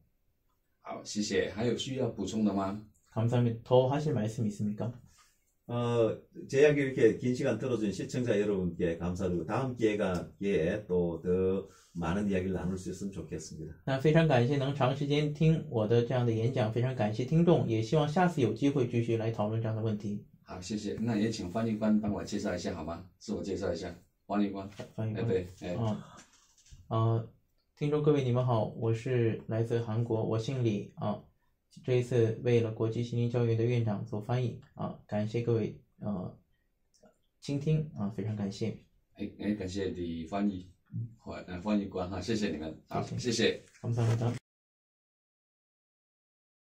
好，谢谢。还有需要补充的吗？ 감사합니다. 더 하실 말씀 있습니까? 제 이야기 이렇게 긴 시간 들어준 시청자 여러분께 감사드리고 다음 기회에 또 더 많은 이야기를 나눌 수 있으면 좋겠습니다. 那非常感谢能长时间听我的这样的演讲，非常感谢听众，也希望下次有机会继续来讨论这样的问题。好，谢谢。那也请翻译官帮我介绍一下好吗？自我介绍一下，翻译官。翻译官。对，听众各位你们好，我是来自韩国，我姓李啊。这一次为了国际心灵教育的院长做翻译啊，感谢各位倾听啊，非常感谢。感谢李翻译官哈，谢谢你们，好，谢谢。감사합니다。